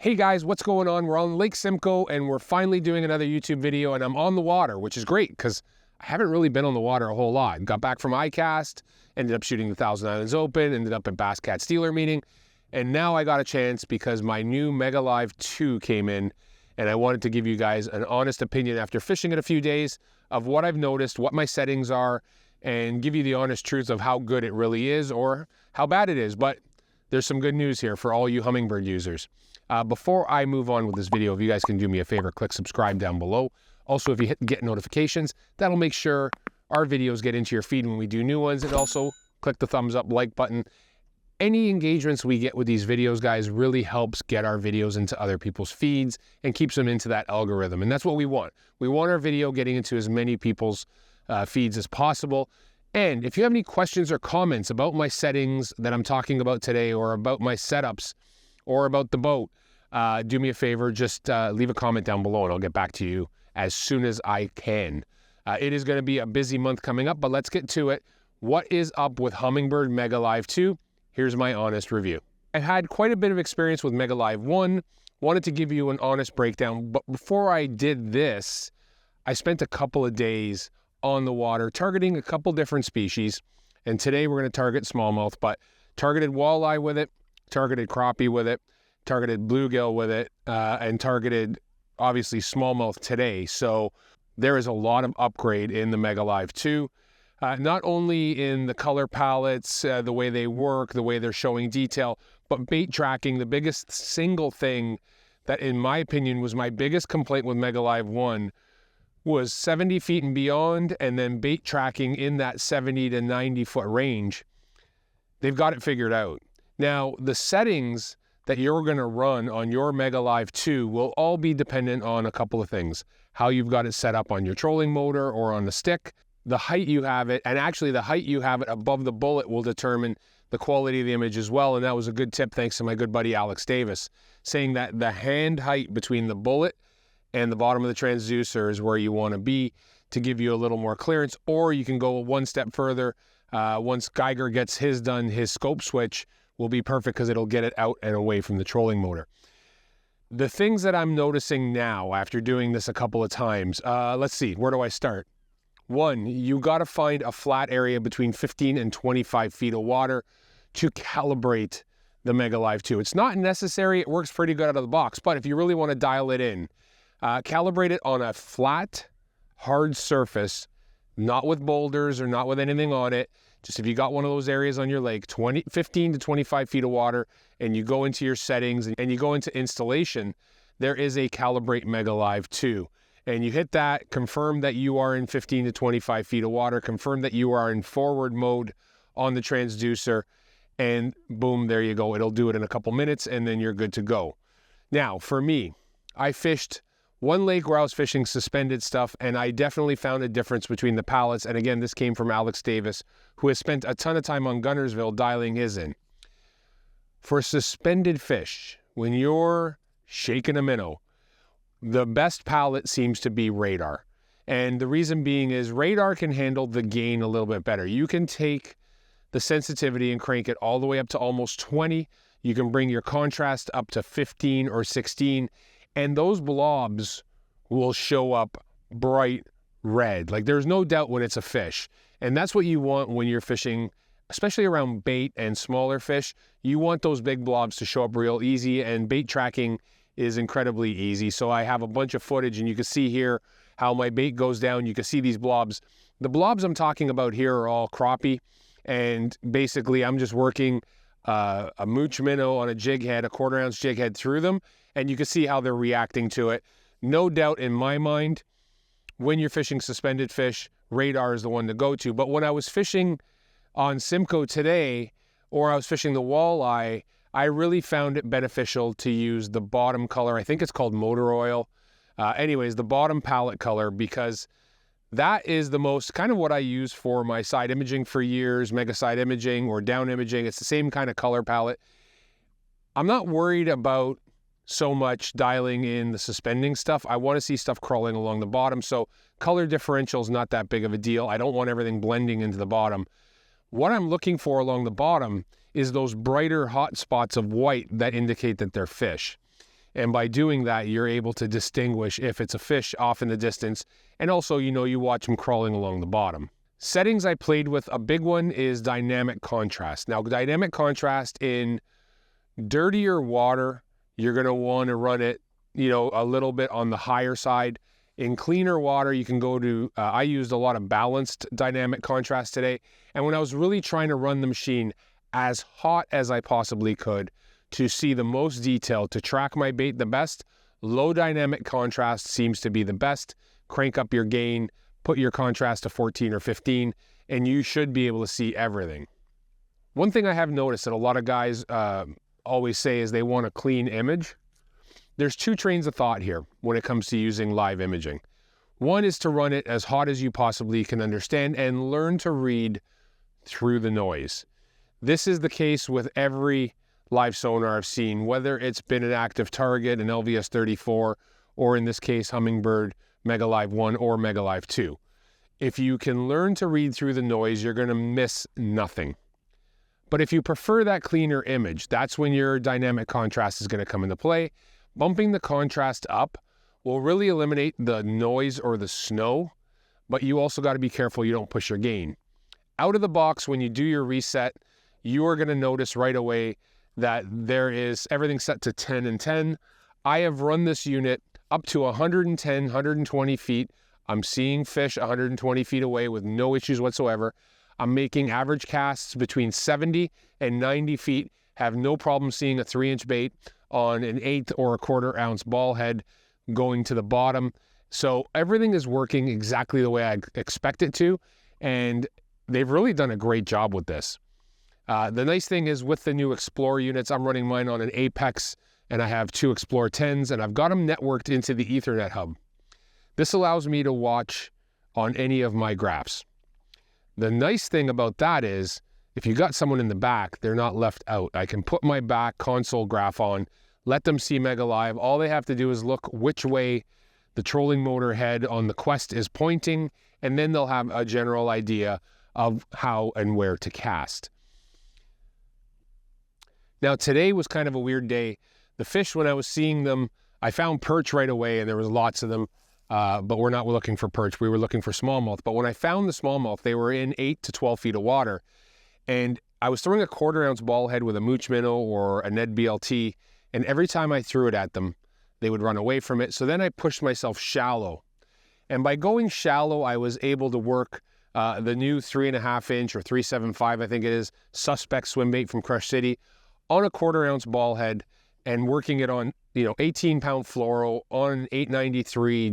Hey guys, what's going on? We're on Lake Simcoe and we're finally doing another YouTube video, and I'm on the water, which is great because I haven't really been on the water a whole lot. Got back from ICAST, ended up shooting the Thousand Islands Open, ended up at Bass Cat Steeler meeting, and now I got a chance because my new Mega Live 2 came in, and I wanted to give you guys an honest opinion after fishing it a few days of what I've noticed, what my settings are, and give you the honest truth of how good it really is or how bad it is. But there's some good news here for all you Humminbird users. Before I move on with this video, if you guys can do me a favor, click subscribe down below. Also, if you hit get notifications, that'll make sure our videos get into your feed when we do new ones. And also click the thumbs up like button. Any engagements we get with these videos, guys, really helps get our videos into other people's feeds and keeps them into that algorithm. And that's what we want. We want our video getting into as many people's feeds as possible. And if you have any questions or comments about my settings that I'm talking about today, or about my setups, or about the boat, do me a favor, just leave a comment down below and I'll get back to you as soon as I can. It is going to be a busy month coming up, but let's get to it. What is up with Humminbird Mega Live 2? Here's my honest review. I've had quite a bit of experience with Mega Live 1, wanted to give you an honest breakdown, but before I did this, I spent a couple of days on the water targeting a couple different species, and today we're going to target smallmouth, but targeted walleye with it, targeted crappie with it, targeted bluegill with it, and targeted, obviously, smallmouth today. So there is a lot of upgrade in the Mega Live 2, not only in the color palettes, the way they work, the way they're showing detail, but bait tracking. The biggest single thing that, in my opinion, was my biggest complaint with Mega Live 1 was 70 feet and beyond, and then bait tracking in that 70 to 90 foot range. They've got it figured out. Now, the settings that you're going to run on your Mega Live 2 will all be dependent on a couple of things. How you've got it set up on your trolling motor or on the stick, the height you have it, and actually the height you have it above the bullet will determine the quality of the image as well. And that was a good tip thanks to my good buddy Alex Davis, saying that the hand height between the bullet and the bottom of the transducer is where you want to be to give you a little more clearance. Or you can go one step further. Once Geiger gets his done, his scope switch will be perfect because it'll get it out and away from the trolling motor. The things that I'm noticing now after doing this a couple of times, let's see, where do I start? One, you got to find a flat area between 15 and 25 feet of water to calibrate the Mega Live 2. It's not necessary, it works pretty good out of the box, but if you really want to dial it in, calibrate it on a flat, hard surface, not with boulders or not with anything on it. Just if you got one of those areas on your lake, 15 to 25 feet of water, and you go into your settings and you go into installation, there is a Calibrate Mega Live 2. And you hit that, confirm that you are in 15 to 25 feet of water, confirm that you are in forward mode on the transducer, and boom, there you go. It'll do it in a couple minutes, and then you're good to go. Now, for me, I fished one lake where I was fishing suspended stuff, and I definitely found a difference between the pallets. And again, this came from Alex Davis, who has spent a ton of time on Gunnersville dialing his in. For suspended fish, when you're shaking a minnow, the best pallet seems to be Radar. And the reason being is Radar can handle the gain a little bit better. You can take the sensitivity and crank it all the way up to almost 20. You can bring your contrast up to 15 or 16. And those blobs will show up bright red. Like, there's no doubt when it's a fish. And that's what you want when you're fishing, especially around bait and smaller fish. You want those big blobs to show up real easy, and bait tracking is incredibly easy. So I have a bunch of footage, and you can see here how my bait goes down. You can see these blobs. The blobs I'm talking about here are all crappie. And basically, I'm just working a mooch minnow on a jig head, a 1/4 ounce jig head through them. And you can see how they're reacting to it. No doubt in my mind, when you're fishing suspended fish, Radar is the one to go to. But when I was fishing on Simcoe today, or I was fishing the walleye, I really found it beneficial to use the bottom color. I think it's called motor oil. Anyways, the bottom palette color, because that is the most kind of what I use for my side imaging for years, mega side imaging or down imaging. It's the same kind of color palette. I'm not worried about so much dialing in the suspending stuff. I want to see stuff crawling along the bottom. So color differential is not that big of a deal. I don't want everything blending into the bottom. What I'm looking for along the bottom is those brighter hot spots of white that indicate that they're fish. And by doing that, you're able to distinguish if it's a fish off in the distance. And also, you watch them crawling along the bottom. Settings I played with, a big one is dynamic contrast. Now, dynamic contrast in dirtier water, you're going to want to run it, a little bit on the higher side. In cleaner water, you can go to, I used a lot of balanced dynamic contrast today. And when I was really trying to run the machine as hot as I possibly could to see the most detail, to track my bait the best, low dynamic contrast seems to be the best. Crank up your gain, put your contrast to 14 or 15, and you should be able to see everything. One thing I have noticed that a lot of guys always say is they want a clean image. There's two trains of thought here when it comes to using live imaging. One is to run it as hot as you possibly can understand and learn to read through the noise. This is the case with every live sonar I've seen, whether it's been an active target, an LVS 34, or in this case, Humminbird Mega Live 1 or Mega Live 2. If you can learn to read through the noise, you're going to miss nothing. But if you prefer that cleaner image, that's when your dynamic contrast is going to come into play. Bumping the contrast up will really eliminate the noise or the snow, but you also got to be careful you don't push your gain. Out of the box, when you do your reset, you are going to notice right away that there is everything set to 10 and 10. I have run this unit up to 110, 120 feet. I'm seeing fish 120 feet away with no issues whatsoever. I'm making average casts between 70 and 90 feet. Have no problem seeing a 3-inch bait on an 1/8 or a 1/4 ounce ball head going to the bottom. So everything is working exactly the way I expect it to. And they've really done a great job with this. The nice thing is with the new Explorer units, I'm running mine on an Apex and I have 2 Explorer 10s and I've got them networked into the Ethernet hub. This allows me to watch on any of my graphs. The nice thing about that is if you got someone in the back, they're not left out. I can put my back console graph on, let them see Mega Live. All they have to do is look which way the trolling motor head on the Quest is pointing, and then they'll have a general idea of how and where to cast. Now, today was kind of a weird day. The fish, when I was seeing them, I found perch right away, and there was lots of them, but we're not looking for perch. We were looking for smallmouth. But when I found the smallmouth, they were in 8 to 12 feet of water, and I was throwing a 1/4 ounce ball head with a Mooch Minnow or a Ned BLT, and every time I threw it at them, they would run away from it. So then I pushed myself shallow. And by going shallow, I was able to work the new 3.5 inch or 375, I think it is, Suspect swim bait from Crush City on a 1/4 ounce ball head and working it on, 18-pound fluoro on an 893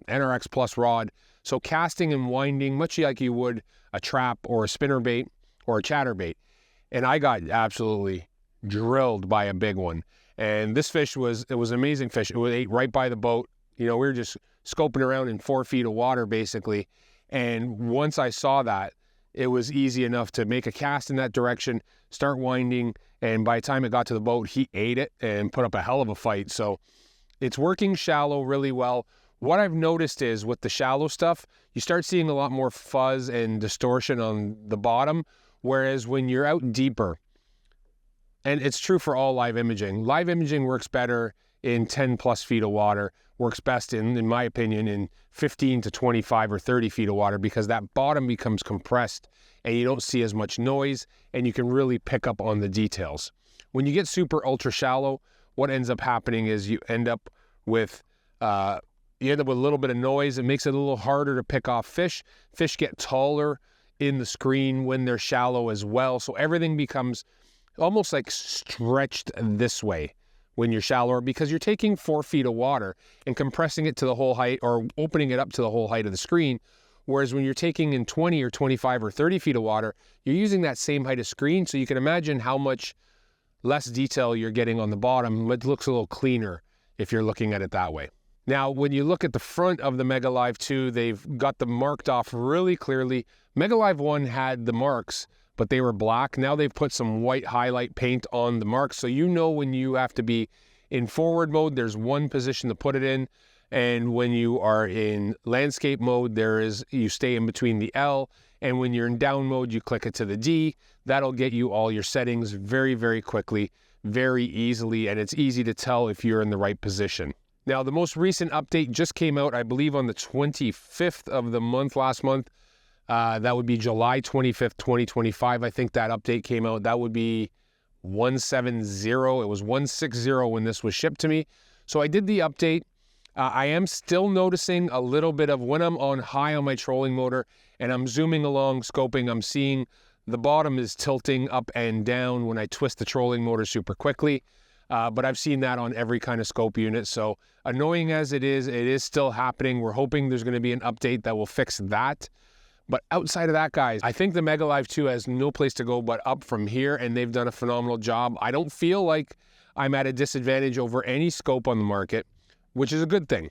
NRX Plus rod. So casting and winding much like you would a trap or a spinner bait or a chatterbait. And I got absolutely drilled by a big one. And this fish was an amazing fish. It ate right by the boat. We were just scoping around in 4 feet of water basically. And once I saw that, it was easy enough to make a cast in that direction, start winding, and by the time it got to the boat, he ate it and put up a hell of a fight. So it's working shallow really well. What I've noticed is with the shallow stuff, you start seeing a lot more fuzz and distortion on the bottom, whereas when you're out deeper, and it's true for all live imaging works better in 10 plus feet of water, works best in my opinion, in 15 to 25 or 30 feet of water, because that bottom becomes compressed and you don't see as much noise and you can really pick up on the details. When you get super ultra shallow, what ends up happening is you end up with a little bit of noise. It makes it a little harder to pick off fish. Fish get taller in the screen when they're shallow as well. So everything becomes almost like stretched this way when you're shallower, because you're taking 4 feet of water and compressing it to the whole height or opening it up to the whole height of the screen. Whereas when you're taking in 20 or 25 or 30 feet of water, you're using that same height of screen. So you can imagine how much less detail you're getting on the bottom. It looks a little cleaner if you're looking at it that way. Now, when you look at the front of the Mega Live 2, they've got them marked off really clearly. Mega Live 1 had the marks, but they were black. Now they've put some white highlight paint on the marks. So when you have to be in forward mode, there's one position to put it in. And when you are in landscape mode, you stay in between the L. And when you're in down mode, you click it to the D. That'll get you all your settings very, very quickly. very easily, and it's easy to tell if you're in the right position. Now, the most recent update just came out, I believe, on the 25th of the month, last month. That would be July 25th, 2025. I think that update came out. That would be 170. It was 160 when this was shipped to me. So I did the update. I am still noticing a little bit of when I'm on high on my trolling motor and I'm zooming along, scoping, I'm seeing the bottom is tilting up and down when I twist the trolling motor super quickly. But I've seen that on every kind of scope unit. So annoying as it is still happening. We're hoping there's going to be an update that will fix that. But outside of that, guys, I think the Mega Live 2 has no place to go but up from here, and they've done a phenomenal job. I don't feel like I'm at a disadvantage over any scope on the market, which is a good thing.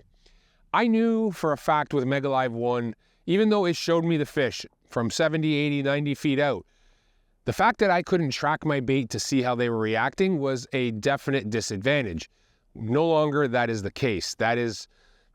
I knew for a fact with Mega Live 1, even though it showed me the fish from 70, 80, 90 feet out, the fact that I couldn't track my bait to see how they were reacting was a definite disadvantage. No longer that is the case. That is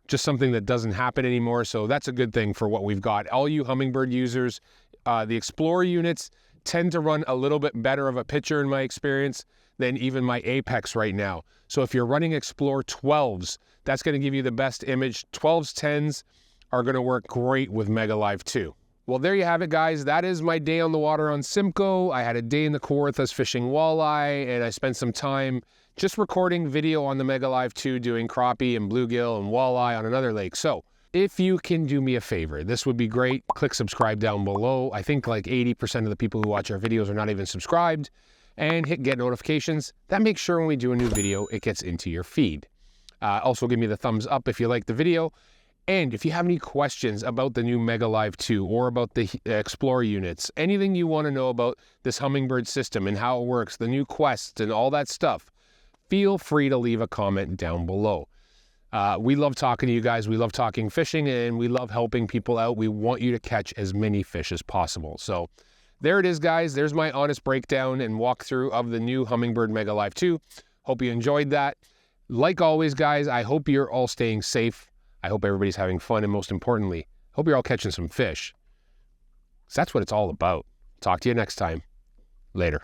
just something that doesn't happen anymore, so that's a good thing for what we've got. All you Humminbird users, the Explorer units tend to run a little bit better of a picture in my experience than even my Apex right now. So if you're running Explorer 12s, that's going to give you the best image. 12s, 10s are going to work great with Mega Live 2. Well, there you have it, guys. That is my day on the water on Simcoe. I had a day in the Kawarthas fishing walleye, and I spent some time just recording video on the Mega Live 2 doing crappie and bluegill and walleye on another lake. So if you can do me a favor, this would be great. Click subscribe down below. I think like 80% of the people who watch our videos are not even subscribed. And hit get notifications. That makes sure when we do a new video, it gets into your feed. Also give me the thumbs up if you like the video. And if you have any questions about the new Mega Live 2 or about the Explorer units, anything you want to know about this Humminbird system and how it works, the new quests and all that stuff, feel free to leave a comment down below. We love talking to you guys. We love talking fishing, and we love helping people out. We want you to catch as many fish as possible. So there it is, guys. There's my honest breakdown and walkthrough of the new Humminbird Mega Live 2. Hope you enjoyed that. Like always, guys, I hope you're all staying safe. I hope everybody's having fun, and most importantly, hope you're all catching some fish. 'Cause that's what it's all about. Talk to you next time. Later.